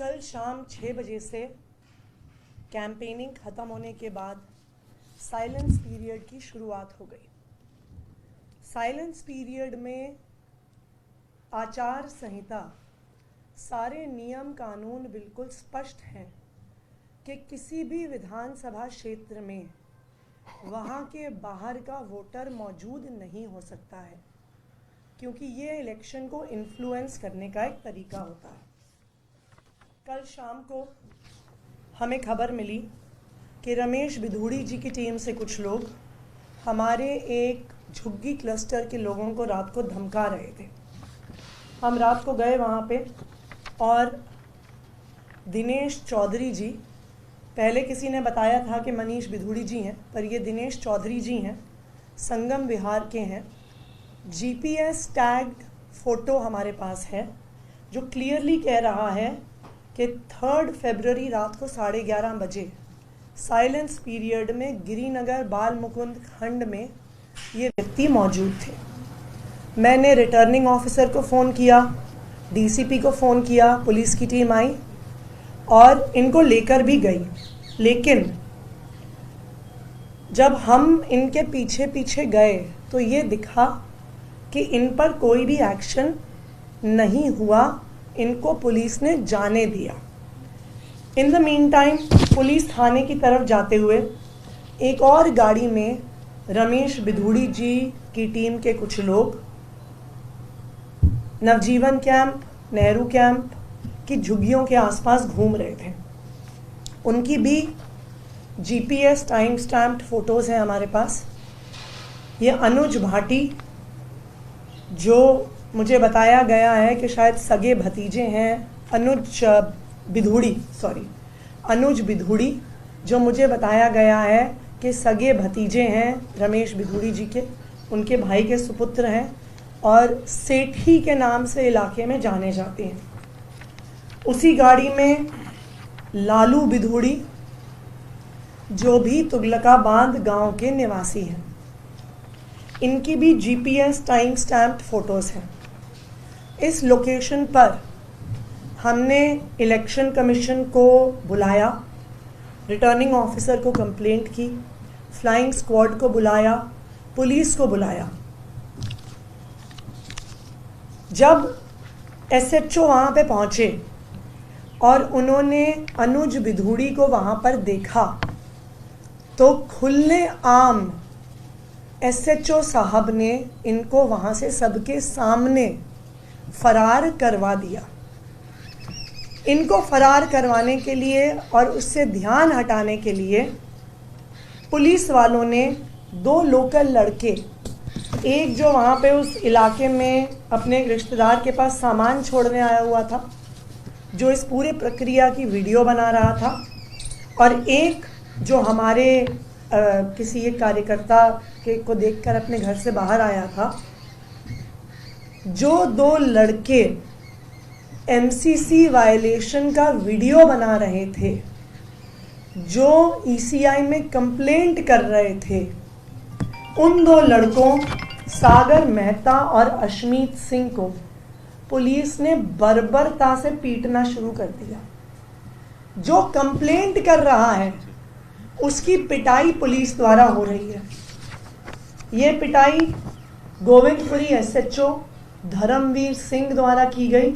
कल शाम 6 बजे से कैंपेनिंग ख़त्म होने के बाद साइलेंस पीरियड की शुरुआत हो गई। साइलेंस पीरियड में आचार संहिता, सारे नियम कानून बिल्कुल स्पष्ट हैं कि किसी भी विधानसभा क्षेत्र में वहाँ के बाहर का वोटर मौजूद नहीं हो सकता है, क्योंकि ये इलेक्शन को इन्फ्लुएंस करने का एक तरीका होता है। कल शाम को हमें खबर मिली कि रमेश बिधूड़ी जी की टीम से कुछ लोग हमारे एक झुग्गी क्लस्टर के लोगों को रात को धमका रहे थे। हम रात को गए वहाँ पे और दिनेश चौधरी जी, पहले किसी ने बताया था कि मनीष बिधूड़ी जी हैं, पर ये दिनेश चौधरी जी हैं, संगम विहार के हैं। जीपीएस टैग्ड फ़ोटो हमारे पास है जो क्लियरली कह रहा है कि 3 फरवरी रात को 11:30 बजे साइलेंस पीरियड में गिरिनगर बाल मुकुंद खंड में ये व्यक्ति मौजूद थे। मैंने रिटर्निंग ऑफिसर को फ़ोन किया, डीसीपी को फ़ोन किया, पुलिस की टीम आई और इनको लेकर भी गई। लेकिन जब हम इनके पीछे पीछे गए तो ये दिखा कि इन पर कोई भी एक्शन नहीं हुआ, इनको पुलिस ने जाने दिया। In the mean time police थाने की तरफ जाते हुए एक और गाड़ी में रमेश बिधूड़ी जी की टीम के कुछ लोग नवजीवन कैंप, नेहरू कैंप की झुग्गियों के आसपास घूम रहे थे। उनकी भी जीपीएस टाइम स्टैम्प्ड फ़ोटोज़ हैं हमारे पास। ये अनुज भाटी, जो मुझे बताया गया है कि शायद सगे भतीजे हैं, अनुज बिधूड़ी, जो मुझे बताया गया है कि सगे भतीजे हैं रमेश बिधूड़ी जी के, उनके भाई के सुपुत्र हैं और सेठी के नाम से इलाके में जाने जाते हैं। उसी गाड़ी में लालू बिधूड़ी, जो भी तुगलकाबाद गांव के निवासी हैं, इनकी भी जीपीएस टाइम स्टैम्प्ड फ़ोटोज़ हैं। इस लोकेशन पर हमने इलेक्शन कमीशन को बुलाया, रिटर्निंग ऑफिसर को कंप्लेंट की, फ्लाइंग स्क्वाड को बुलाया, पुलिस को बुलाया। जब एसएचओ वहाँ पे पहुँचे और उन्होंने अनुज बिधूड़ी को वहाँ पर देखा तो खुले आम एसएचओ साहब ने इनको वहाँ से सबके सामने फरार करवा दिया। इनको फरार करवाने के लिए और उससे ध्यान हटाने के लिए पुलिस वालों ने 2 लोकल लड़के, एक जो वहाँ पे उस इलाके में अपने रिश्तेदार के पास सामान छोड़ने आया हुआ था, जो इस पूरे प्रक्रिया की वीडियो बना रहा था, और एक जो हमारे किसी एक कार्यकर्ता के को देखकर अपने घर से बाहर आया था। जो 2 लड़के एमसीसी वायलेशन का वीडियो बना रहे थे, जो ईसीआई में कंप्लेंट कर रहे थे, उन 2 लड़कों सागर मेहता और अशमीत सिंह को पुलिस ने बर्बरता से पीटना शुरू कर दिया। जो कंप्लेंट कर रहा है उसकी पिटाई पुलिस द्वारा हो रही है। ये पिटाई गोविंदपुरी एसएचओ धर्मवीर सिंह द्वारा की गई।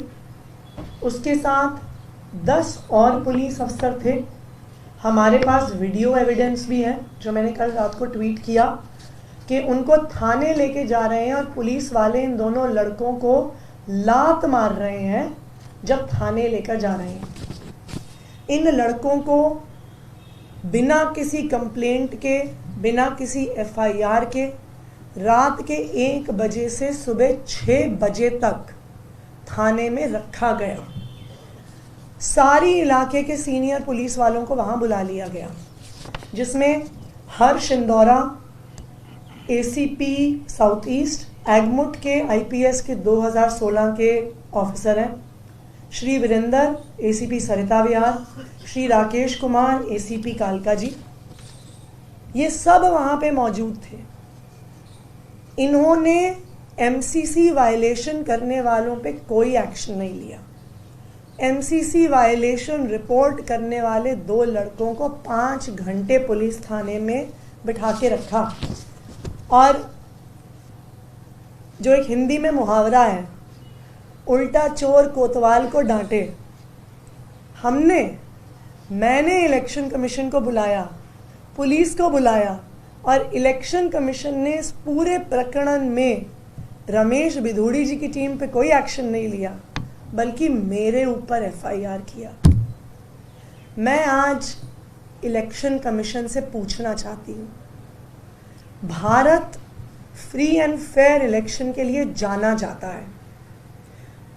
उसके साथ 10 और पुलिस अफसर थे। हमारे पास वीडियो एविडेंस भी है, जो मैंने कल रात को ट्वीट किया कि उनको थाने लेके जा रहे हैं और पुलिस वाले इन दोनों लड़कों को लात मार रहे हैं जब थाने लेकर जा रहे हैं। इन लड़कों को बिना किसी कंप्लेंट के, बिना किसी एफआईआर के, रात के 1 बजे से सुबह 6 बजे तक थाने में रखा गया। सारी इलाके के सीनियर पुलिस वालों को वहाँ बुला लिया गया, जिसमें हर्ष इंदौरा एसीपी साउथ ईस्ट, एगमुट के आईपीएस के 2016 के ऑफिसर हैं, श्री वीरेंद्र एसीपी सरिता विहार, श्री राकेश कुमार एसीपी कालका जी, ये सब वहाँ पे मौजूद थे। इन्होंने एमसीसी वायलेशन करने वालों पे कोई एक्शन नहीं लिया। एमसीसी वायलेशन रिपोर्ट करने वाले 2 लड़कों को 5 घंटे पुलिस थाने में बिठा के रखा। और जो एक हिंदी में मुहावरा है, उल्टा चोर कोतवाल को डांटे। मैंने इलेक्शन कमीशन को बुलाया, पुलिस को बुलाया, और इलेक्शन कमीशन ने इस पूरे प्रकरण में रमेश बिधूड़ी जी की टीम पे कोई एक्शन नहीं लिया, बल्कि मेरे ऊपर एफआईआर किया। मैं आज इलेक्शन कमीशन से पूछना चाहती हूँ, Bharat free and fair election के लिए जाना जाता है।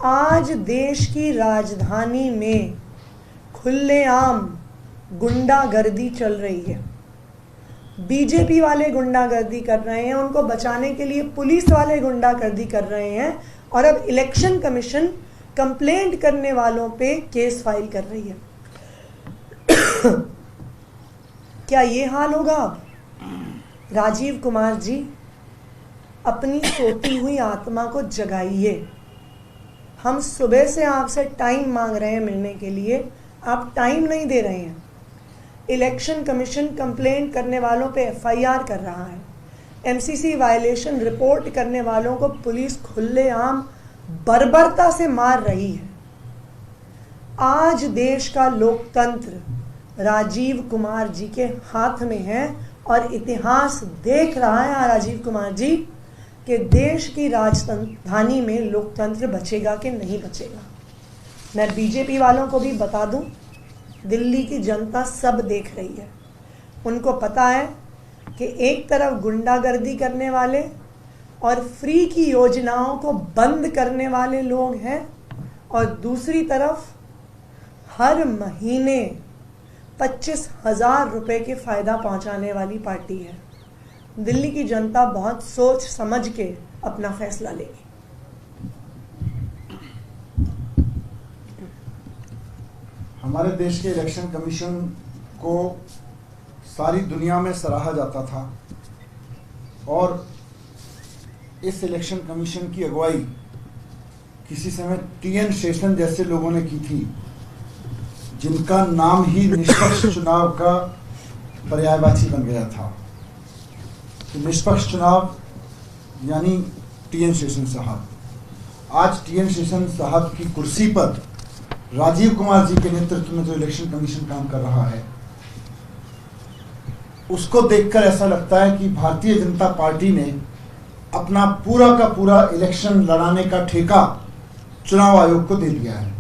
आज देश की राजधानी में खुलेआम गुंडागर्दी चल रही है। बीजेपी वाले गुंडागर्दी कर रहे हैं, उनको बचाने के लिए पुलिस वाले गुंडागर्दी कर रहे हैं, और अब इलेक्शन कमीशन कंप्लेंट करने वालों पे केस फाइल कर रही है। क्या ये हाल होगा अब? राजीव कुमार जी, अपनी सोती हुई आत्मा को जगाइए। हम सुबह से आपसे टाइम मांग रहे हैं मिलने के लिए, आप टाइम नहीं दे रहे हैं। इलेक्शन कमीशन कंप्लेंट करने वालों पे एफआईआर कर रहा है, एमसीसी वायलेशन रिपोर्ट करने वालों को पुलिस खुलेआम बर्बरता से मार रही है। आज देश का लोकतंत्र राजीव कुमार जी के हाथ में है, और इतिहास देख रहा है राजीव कुमार जी कि देश की राजधानी में लोकतंत्र बचेगा कि नहीं बचेगा। मैं बीजेपी वालों को भी बता दूं, दिल्ली की जनता सब देख रही है। उनको पता है कि एक तरफ गुंडागर्दी करने वाले और फ्री की योजनाओं को बंद करने वाले लोग हैं, और दूसरी तरफ हर महीने 25,000 रुपए के फायदा पहुंचाने वाली पार्टी है। दिल्ली की जनता बहुत सोच समझ के अपना फैसला लेगी। हमारे देश के इलेक्शन कमीशन को सारी दुनिया में सराहा जाता था, और इस इलेक्शन कमीशन की अगुवाई किसी समय टीएन शेषन जैसे लोगों ने की थी, जिनका नाम ही निष्पक्ष चुनाव का पर्यायवाची बन गया था। तो निष्पक्ष चुनाव यानी टीएन शेषन साहब। आज टीएन शेषन साहब की कुर्सी पर राजीव कुमार जी के नेतृत्व में जो इलेक्शन कमीशन काम कर रहा है, उसको देखकर ऐसा लगता है कि भारतीय जनता पार्टी ने अपना पूरा का पूरा इलेक्शन लड़ाने का ठेका चुनाव आयोग को दे दिया है।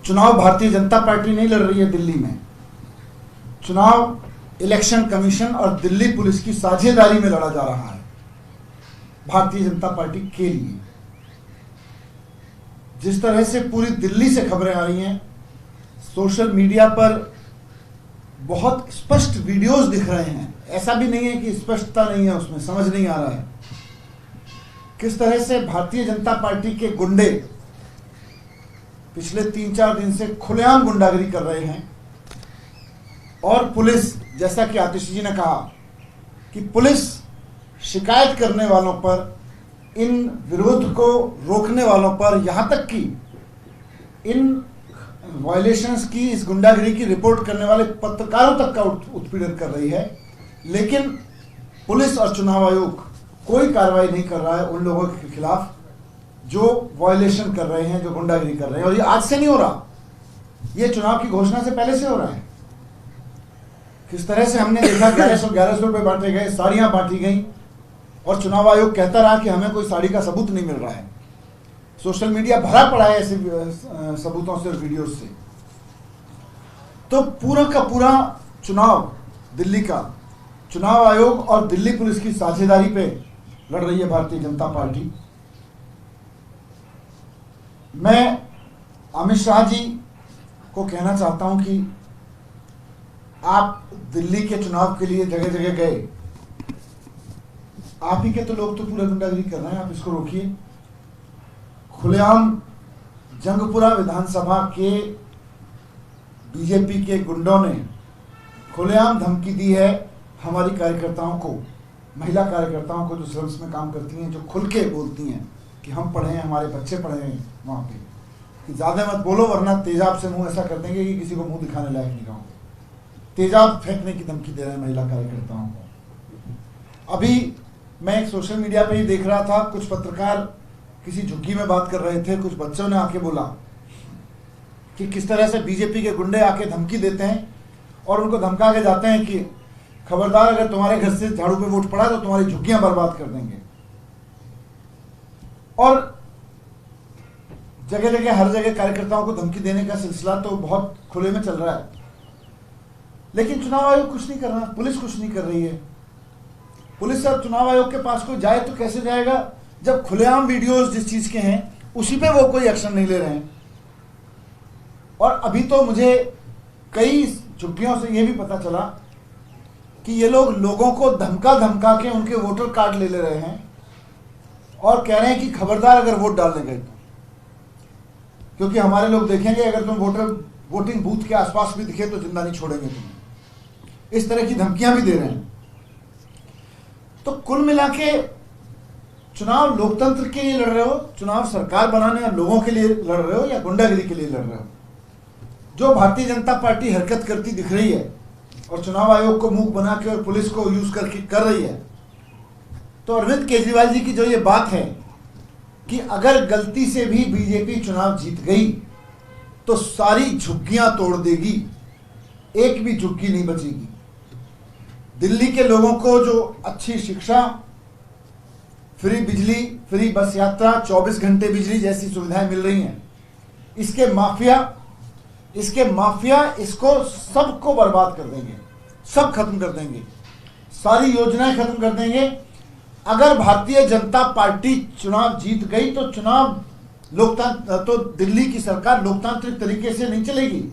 चुनाव भारतीय जनता पार्टी नहीं लड़ रही है दिल्ली में, चुनाव इलेक्शन कमीशन और दिल्ली पुलिस की साझेदारी में लड़ा जा रहा है भारतीय जनता पार्टी के लिए। जिस तरह से पूरी दिल्ली से खबरें आ रही हैं, सोशल मीडिया पर बहुत स्पष्ट वीडियोस दिख रहे हैं, ऐसा भी नहीं है कि स्पष्टता नहीं है उसमें, समझ नहीं आ रहा है किस तरह से भारतीय जनता पार्टी के गुंडे पिछले 3-4 दिन से खुलेआम गुंडागिरी कर रहे हैं। और पुलिस, जैसा कि आतिश जी ने कहा कि पुलिस शिकायत करने वालों पर, इन विरोध को रोकने वालों पर, यहां तक कि इन वायलेशंस की, इस गुंडागिरी की रिपोर्ट करने वाले पत्रकारों तक का उत्पीड़न कर रही है। लेकिन पुलिस और चुनाव आयोग कोई कार्रवाई नहीं कर रहा है उन लोगों के खिलाफ जो वायलेशन कर रहे हैं, जो गुंडागिरी कर रहे हैं। और ये आज से नहीं हो रहा, ये चुनाव की घोषणा से पहले से हो रहा है। किस तरह से हमने देखा 1111 रुपए बांटे गए, साड़ियां बांटी गई, और चुनाव आयोग कहता रहा कि हमें कोई साड़ी का सबूत नहीं मिल रहा है। सोशल मीडिया भरा पड़ा है ऐसे सबूतों से और वीडियो से। तो पूरा का पूरा चुनाव, दिल्ली का चुनाव आयोग और दिल्ली पुलिस की साझेदारी पे लड़ रही है भारतीय जनता पार्टी। मैं अमित शाह जी को कहना चाहता हूं कि आप दिल्ली के चुनाव के लिए जगह जगह गए, आप ही के तो लोग तो पूरा गुंडागिरी कर रहे हैं, आप इसको रोकिए। खुलेआम जंगपुरा विधानसभा के बीजेपी के गुंडों ने खुलेआम धमकी दी है हमारी कार्यकर्ताओं को, महिला कार्यकर्ताओं को जो सर्विस में काम करती हैं, जो खुल के बोलती हैं कि हम पढ़े हैं, हमारे बच्चे पढ़े हैं वहाँ पे। कि ज्यादा मत बोलो वरना तेजाब से मुंह ऐसा कर देंगे कि किसी को मुंह दिखाने लायक नहीं रहोगे। तेजाब फेंकने की धमकी दे रहे हैं महिला कार्यकर्ताओं को। अभी मैं एक सोशल मीडिया पे ही देख रहा था, कुछ पत्रकार किसी झुग्गी में बात कर रहे थे, कुछ बच्चों ने आके बोला कि किस तरह से बीजेपी के गुंडे आके धमकी देते हैं और उनको धमका के जाते हैं कि खबरदार अगर तुम्हारे घर से झाड़ू पे वोट पड़ा तो तुम्हारी झुग्गियां बर्बाद कर देंगे। और जगह जगह हर जगह कार्यकर्ताओं को धमकी देने का सिलसिला तो बहुत खुले में चल रहा है, लेकिन चुनाव आयोग कुछ नहीं कर रहा, पुलिस कुछ नहीं कर रही है। पुलिस अब चुनाव आयोग के पास कोई जाए तो कैसे जाएगा जब खुलेआम वीडियोस जिस चीज के हैं उसी पे वो कोई एक्शन नहीं ले रहे हैं। और अभी तो मुझे कई झुग्गियों से ये भी पता चला कि ये लोग लोगों को धमका धमका के उनके वोटर कार्ड ले रहे हैं और कह रहे हैं कि खबरदार अगर वोट डालने गए तो, क्योंकि हमारे लोग देखेंगे अगर तुम वोटिंग बूथ के आसपास भी दिखे तो जिंदा नहीं छोड़ेंगे तुम्हें। इस तरह की धमकियां भी दे रहे हैं। तो कुल मिला के चुनाव लोकतंत्र के लिए लड़ रहे हो, चुनाव सरकार बनाने या लोगों के लिए लड़ रहे हो या गुंडागिरी के लिए लड़ रहे हो? जो भारतीय जनता पार्टी हरकत करती दिख रही है और चुनाव आयोग को मूक बना के और पुलिस को यूज करके कर रही है, तो अरविंद केजरीवाल जी की जो ये बात है कि अगर गलती से भी बीजेपी चुनाव जीत गई तो सारी झुग्गियां तोड़ देगी, एक भी झुग्गी नहीं बचेगी। दिल्ली के लोगों को जो अच्छी शिक्षा, फ्री बिजली, फ्री बस यात्रा, 24 घंटे बिजली जैसी सुविधाएं मिल रही हैं, इसके माफिया इसको सबको बर्बाद कर देंगे, सब खत्म कर देंगे, सारी योजनाएं खत्म कर देंगे। अगर भारतीय जनता पार्टी चुनाव जीत गई तो तो दिल्ली की सरकार लोकतांत्रिक तरीके से नहीं चलेगी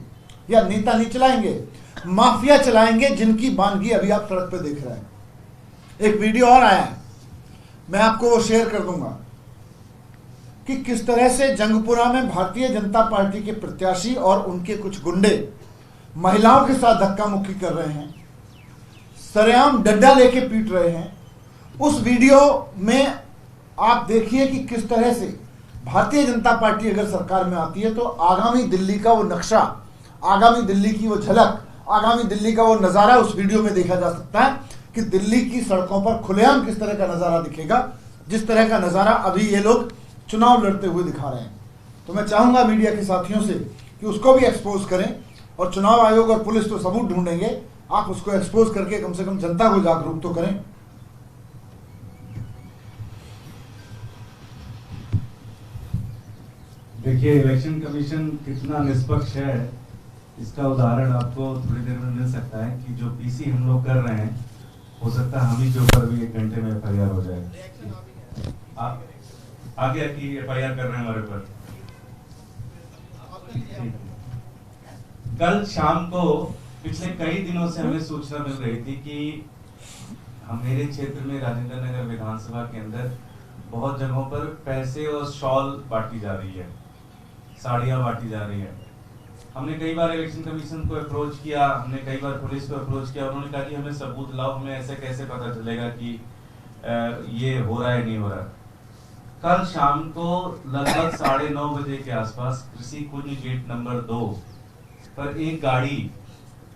या नेता नहीं चलाएंगे, माफिया चलाएंगे, जिनकी बानगी अभी आप सड़क पे देख रहे हैं। एक वीडियो और आया है, मैं आपको वो शेयर कर दूंगा कि किस तरह से जंगपुरा में भारतीय जनता पार्टी के प्रत्याशी और उनके कुछ गुंडे महिलाओं के साथ धक्का मुक्की कर रहे हैं, सरेआम डंडा लेके पीट रहे हैं। उस वीडियो में आप देखिए कि किस तरह से भारतीय जनता पार्टी अगर सरकार में आती है तो आगामी दिल्ली का वो नक्शा, आगामी दिल्ली की वो झलक, आगामी दिल्ली का वो नजारा उस वीडियो में देखा जा सकता है कि दिल्ली की सड़कों पर खुलेआम किस तरह का नजारा दिखेगा, जिस तरह का नजारा अभी ये लोग चुनाव लड़ते हुए दिखा रहे हैं। तो मैं चाहूंगा मीडिया के साथियों से कि उसको भी एक्सपोज करें, और चुनाव आयोग और पुलिस तो सबूत ढूंढेंगे, आप उसको एक्सपोज करके कम से कम जनता को जागरूक तो करें। देखिए, इलेक्शन कमीशन कितना निष्पक्ष है इसका उदाहरण आपको थोड़ी देर में मिल सकता है कि जो पीसी हम लोग कर रहे हैं, हो सकता है हम ही के ऊपर भी 1 घंटे में एफआईआर हो जाए। आ गया कि एफआईआर कर रहे हैं हमारे ऊपर। कल शाम को पिछले कई दिनों से हमें सूचना मिल रही थी कि मेरे क्षेत्र में राजेंद्र नगर विधानसभा के अंदर बहुत जगहों पर पैसे और शॉल बांटी जा रही है, साड़ियां बांटी जा रही है। हमने कई बार इलेक्शन कमीशन को अप्रोच किया, हमने कई बार पुलिस को अप्रोच किया, उन्होंने कहा कि हमें सबूत लाओ, हमें ऐसे कैसे पता चलेगा कि ये हो रहा है नहीं हो रहा। कल शाम को लगभग 9:30 बजे के आसपास कृषि कुंज गेट नंबर 2 पर एक गाड़ी,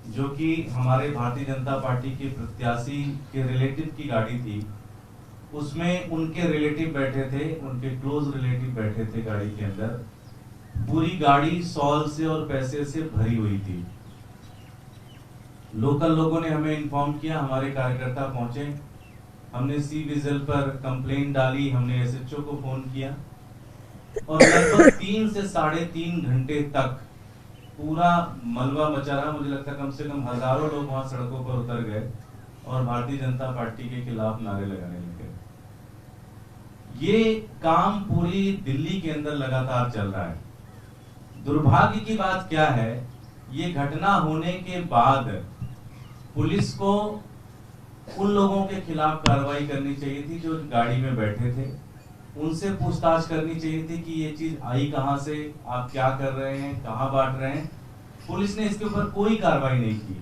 जो कि हमारे भारतीय जनता पार्टी के प्रत्याशी के रिलेटिव की गाड़ी थी, उसमें उनके रिलेटिव बैठे थे, उनके क्लोज रिलेटिव बैठे थे गाड़ी के अंदर। पूरी गाड़ी सॉल से और पैसे से भरी हुई थी। लोकल लोगों ने हमें इन्फॉर्म किया, हमारे कार्यकर्ता पहुंचे, हमने सी विजिल पर कंप्लेंट डाली, हमने एसएचओ को फोन किया और लगभग 3 से 3.5 घंटे तक पूरा मलबा मचा रहा। मुझे लगता है कम से कम हजारों लोग वहां सड़कों पर उतर गए और भारतीय जनता पार्टी के खिलाफ नारे लगाने लगे। ये काम पूरी दिल्ली के अंदर लगातार चल रहा है। दुर्भाग्य की बात क्या है, ये घटना होने के बाद पुलिस को उन लोगों के खिलाफ कार्रवाई करनी चाहिए थी जो गाड़ी में बैठे थे, उनसे पूछताछ करनी चाहिए थी कि ये चीज आई कहां से, आप क्या कर रहे हैं, कहां बांट रहे हैं। पुलिस ने इसके ऊपर कोई कार्रवाई नहीं की,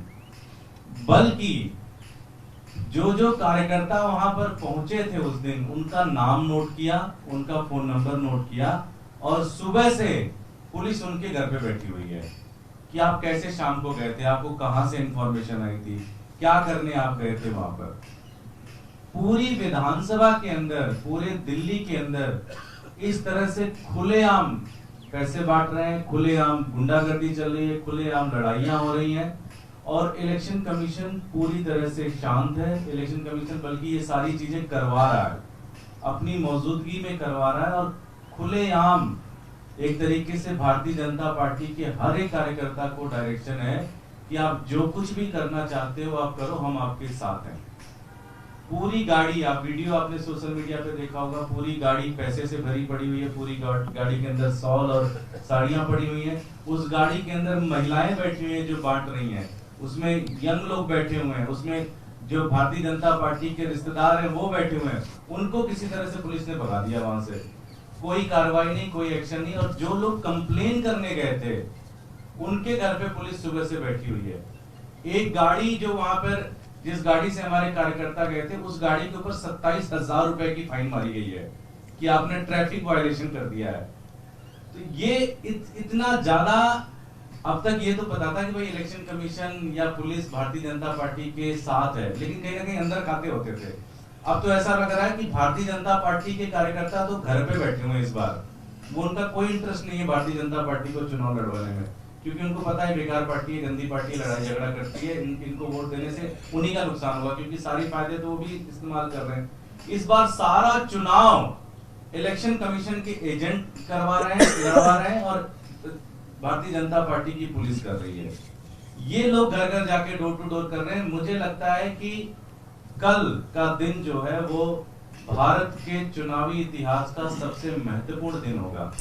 बल्कि जो कार्यकर्ता वहां पर पहुंचे थे उस दिन, उनका नाम नोट किया, उनका फोन नंबर नोट किया और सुबह से पुलिस उनके घर पे बैठी हुई है कि आप कैसे शाम को गए थे, आपको कहां से इंफॉर्मेशन आई थी, क्या करने आप गए थे वहां पर। पूरी विधानसभा के अंदर, पूरे दिल्ली के अंदर इस तरह से खुलेआम पैसे बांट रहे हैं, खुलेआम गुंडागर्दी चल रही है, खुलेआम लड़ाइयां हो रही हैं और इलेक्शन कमीशन पूरी तरह से शांत है। इलेक्शन कमीशन बल्कि ये सारी चीजें करवा रहा है, अपनी मौजूदगी में करवा रहा है और खुलेआम एक तरीके से भारतीय जनता पार्टी के हर एक कार्यकर्ता को डायरेक्शन है कि आप जो कुछ भी करना चाहते हो आप करो, हम आपके साथ हैं। पूरी गाड़ी, आप वीडियो आपने सोशल मीडिया पे देखा होगा, पूरी गाड़ी पैसे से भरी पड़ी हुई है, पूरी गाड़ी के अंदर शॉल और साड़ियां पड़ी हुई हैं, उस गाड़ी के अंदर महिलाएं बैठी हुई हैं जो बांट रही हैं, उसमें यंग लोग बैठे हुए हैं, उसमें जो भारतीय जनता पार्टी के रिश्तेदार हैं वो बैठे हुए हैं। उनको किसी तरह से पुलिस ने भगा दिया वहां से, कोई कार्रवाई नहीं, कोई एक्शन नहीं। और जो लोग कंप्लेन करने गए थे उनके घर पे पुलिस सुबह से बैठी हुई है। एक गाड़ी जो वहां पर, जिस गाड़ी से हमारे कार्यकर्ता गए थे, उस गाड़ी के ऊपर 27,000 रुपए की फाइन मारी गई है कि आपने ट्रैफिक वायलेशन कर दिया है। तो ये इतना ज्यादा, अब तक ये तो पता था कि भाई इलेक्शन कमीशन या पुलिस भारतीय जनता पार्टी के साथ है, लेकिन कहीं ना कहीं अंदर खाते होते थे। अब तो ऐसा लग रहा है कि भारतीय जनता पार्टी के कार्यकर्ता तो घर पे बैठे हुए हैं इस बार, वो उनका कोई इंटरेस्ट नहीं है भारतीय जनता पार्टी को चुनाव लड़वाने में, क्योंकि उनको पता है बेकार पार्टी है, गंदी पार्टी है, लड़ाई झगड़ा करती है, इनको वोट देने से उन्हीं का नुकसान होगा, क्योंकि सारी फायदे तो वो भी इस्तेमाल कर रहे हैं। इस बार सारा चुनाव इलेक्शन कमीशन के एजेंट करवा रहे हैं, लड़वा रहे हैं और भारतीय जनता पार्टी की पुलिस कर रही है। ये लोग घर घर जाके डोर टू डोर कर रहे हैं। मुझे लगता है कि कल का दिन जो है वो भारत के चुनावी इतिहास का सबसे महत्वपूर्ण दिन होगा।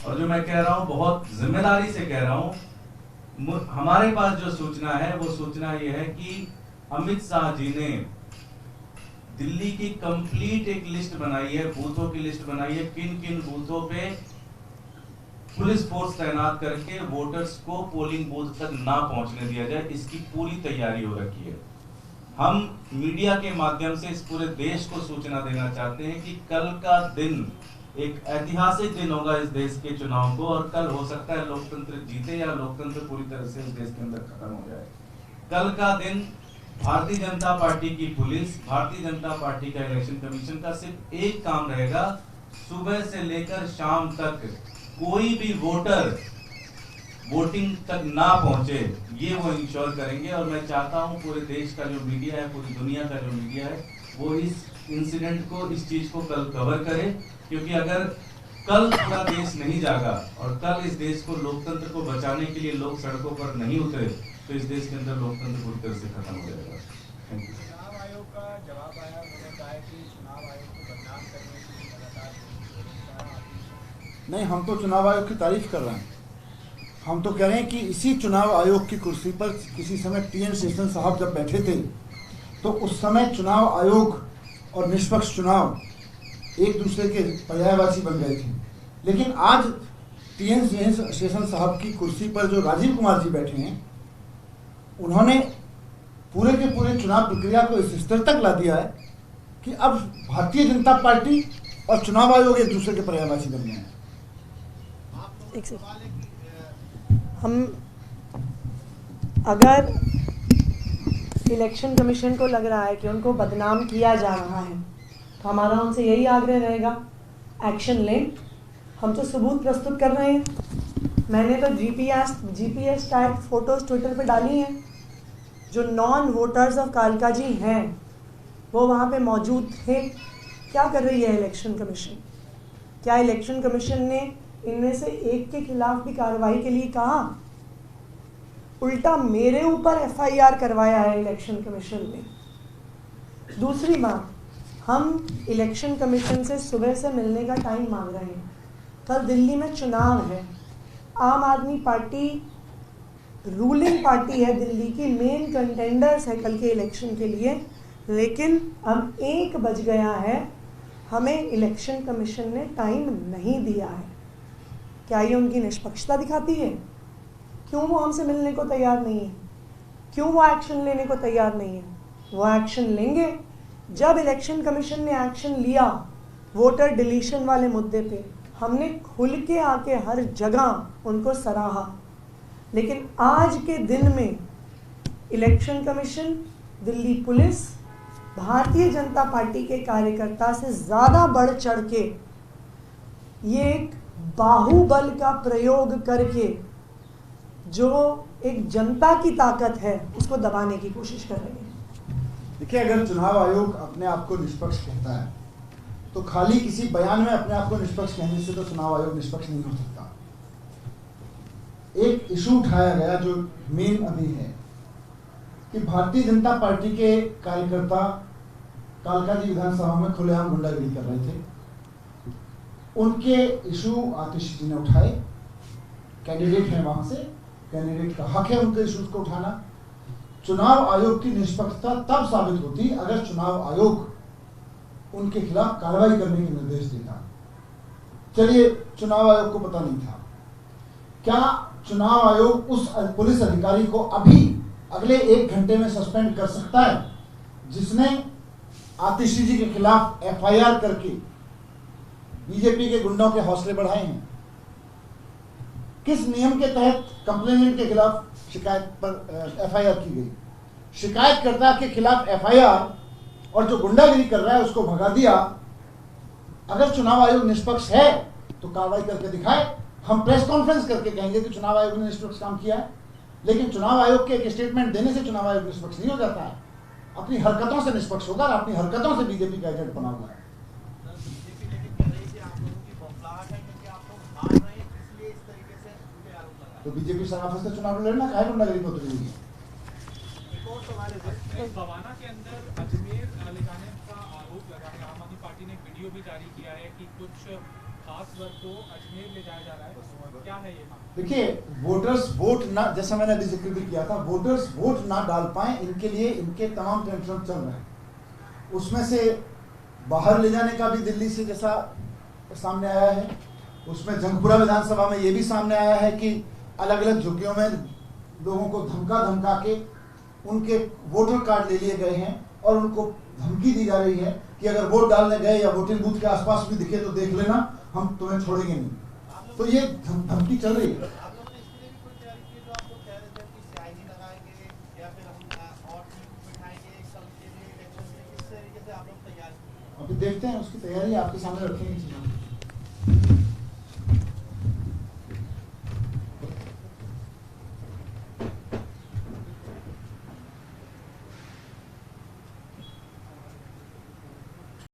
और जो मैं कह रहा हूं बहुत जिम्मेदारी से कह रहा हूं, हमारे पास जो सूचना है वो सूचना ये है कि अमित शाह जी ने दिल्ली की कंप्लीट एक लिस्ट बनाई है, बूथों की लिस्ट बनाई है, किन किन बूथों पे पुलिस फोर्स तैनात करके वोटर्स को पोलिंग बूथ तक ना पहुंचने दिया जाए, इसकी पूरी तैयारी हो रखी है। हम मीडिया के माध्यम से इस पूरे देश को सूचना देना चाहते हैं कि कल का दिन एक ऐतिहासिक दिन होगा इस देश के चुनाव को, और कल हो सकता है लोकतंत्र जीते या लोकतंत्र पूरी तरह से इस देश के अंदर खत्म हो जाए। कल का दिन भारतीय जनता पार्टी की पुलिस, भारतीय जनता पार्टी का इलेक्शन कमीशन का सिर्फ एक काम रहेगा, सुबह से लेकर शाम तक कोई भी वोटर वोटिंग तक ना पहुंचे, ये वो इंश्योर करेंगे। और मैं चाहता हूं पूरे देश का जो मीडिया है, पूरी दुनिया का जो मीडिया है, वो इस इंसिडेंट को, इस चीज को कल कवर करे, क्योंकि अगर कल पूरा देश नहीं जागा और कल इस देश को, लोकतंत्र को बचाने के लिए लोग सड़कों पर नहीं उतरे, तो इस देश के अंदर लोकतंत्र पूरी तरह से खत्म हो जाएगा। Thank you. चुनाव आयोग का जवाब आया, उन्होंने कहा कि चुनाव आयोग को बदनाम करने के लिए लगातार नहीं, हम तो चुनाव आयोग की तारीफ कर रहे हैं। हम तो कह रहे हैं कि इसी चुनाव आयोग की कुर्सी पर किसी समय टी.एन. शेषन साहब जब बैठे थे तो उस समय चुनाव आयोग और निष्पक्ष चुनाव एक दूसरे के पर्यायवाची बन गए थे। लेकिन आज टी.एन. शेषन साहब की कुर्सी पर जो राजीव कुमार जी बैठे हैं, उन्होंने पूरे के पूरे चुनाव प्रक्रिया को इस स्तर तक ला दिया है कि अब भारतीय जनता पार्टी और चुनाव आयोग एक दूसरे के पर्यायवाची बन गए हैं। हम अगर इलेक्शन कमीशन को लग रहा है कि उनको बदनाम किया जा रहा है, तो हमारा उनसे यही आग्रह रहेगा, एक्शन लें। हम तो सबूत प्रस्तुत कर रहे हैं। मैंने तो जीपीएस टैग फोटोज ट्विटर पे डाली हैं। जो नॉन वोटर्स ऑफ कालका जी हैं वो वहाँ पे मौजूद थे। क्या कर रही है इलेक्शन कमीशन? क्या इलेक्शन कमीशन ने इनमें से एक के खिलाफ भी कार्रवाई के लिए कहा? उल्टा मेरे ऊपर एफआईआर करवाया है इलेक्शन कमीशन ने। दूसरी बात, हम इलेक्शन कमीशन से सुबह से मिलने का टाइम मांग रहे हैं। कल दिल्ली में चुनाव है। आम आदमी पार्टी रूलिंग पार्टी है, दिल्ली की मेन कंटेंडर्स है कल के इलेक्शन के लिए, लेकिन अब 1 बज गया है, हमें इलेक्शन कमीशन ने टाइम नहीं दिया है। क्या ये उनकी निष्पक्षता दिखाती है? क्यों वो हमसे मिलने को तैयार नहीं है? क्यों वो एक्शन लेने को तैयार नहीं है? वो एक्शन लेंगे जब इलेक्शन कमीशन ने एक्शन लिया वोटर डिलीशन वाले मुद्दे पे। हमने खुल के आके हर जगह उनको सराहा, लेकिन आज के दिन में election commission, Delhi police, Bharatiya Janata party के कार्यकर्ता से ज़्यादा बढ़ चढ़ के ये एक बाहुबल का प्रयोग करके जो एक जनता की ताकत है उसको दबाने की कोशिश कर रहे हैं। देखिए, अगर चुनाव आयोग अपने आप को निष्पक्ष कहता है तो खाली किसी बयान में अपने आप को निष्पक्ष कहने से तो चुनाव आयोग निष्पक्ष नहीं हो सकता। एक इशू उठाया गया जो मेन अभी है कि भारतीय जनता पार्टी के कार्यकर्ता कालकाजी विधानसभा में खुलेआम गुंडागिरी कर रहे थे। उनके इशू आतिशी जी ने उठाए, कैंडिडेट है वहां से, कैंडिडेट का हक है उनके इशूज को उठाना। चुनाव आयोग की निष्पक्षता तब साबित होती अगर चुनाव आयोग उनके खिलाफ कार्रवाई करने के निर्देश देता। चलिए, चुनाव आयोग को पता नहीं था, क्या चुनाव आयोग उस पुलिस अधिकारी को अभी अगले 1 घंटे में सस्पेंड कर सकता है जिसने आतिशी जी के खिलाफ एफआईआर करके बीजेपी के गुंडों के हौसले बढ़ाए हैं? किस नियम के तहत कंप्लेनेंट के खिलाफ शिकायत पर एफआईआर की गई? शिकायतकर्ता के खिलाफ एफआईआर और जो गुंडागिरी कर रहा है उसको भगा दिया। अगर चुनाव आयोग निष्पक्ष है तो कार्रवाई करके दिखाए। हम प्रेस कॉन्फ्रेंस करके कहेंगे कि चुनाव आयोग ने निष्पक्ष काम किया है, लेकिन चुनाव आयोग के एक स्टेटमेंट देने से चुनाव आयोग निष्पक्ष नहीं हो जाता है। अपनी हरकतों से निष्पक्ष होगा, अपनी हरकतों से बीजेपी का एजेंट बना हुआ है। तो बीजेपी शराफत से चुनाव लड़ना काहे गुंडागिरी को उतरी हुई है? बवाना के अंदर अजमेर ले जाने का आरोप लगा है। आम आदमी पार्टी ने वीडियो भी जारी किया है कि कुछ खास वर्ग को अजमेर ले जाया जा रहा है, क्या है ये? देखिए, वोटर्स वोट ना, जैसा मैंने अभी जिक्र भी किया था, वोटर्स वोट ना डाल पाए इनके लिए इनके तमाम टेंशन चल रहे हैं। उसमें से बाहर ले जाने का भी दिल्ली से जैसा सामने आया है, उसमें जंगपुरा विधानसभा में ये भी सामने आया है कि अलग अलग झुग्गियों में लोगों को धमका के उनके वोटर कार्ड ले लिए गए हैं और उनको धमकी दी जा रही है कि अगर वोट डालने गए या वोटिंग बूथ के आसपास भी दिखे तो देख लेना, हम तुम्हें छोड़ेंगे नहीं। तो ये धमकी चल रही है। अभी देखते हैं, उसकी तैयारी आपके सामने रखेंगे।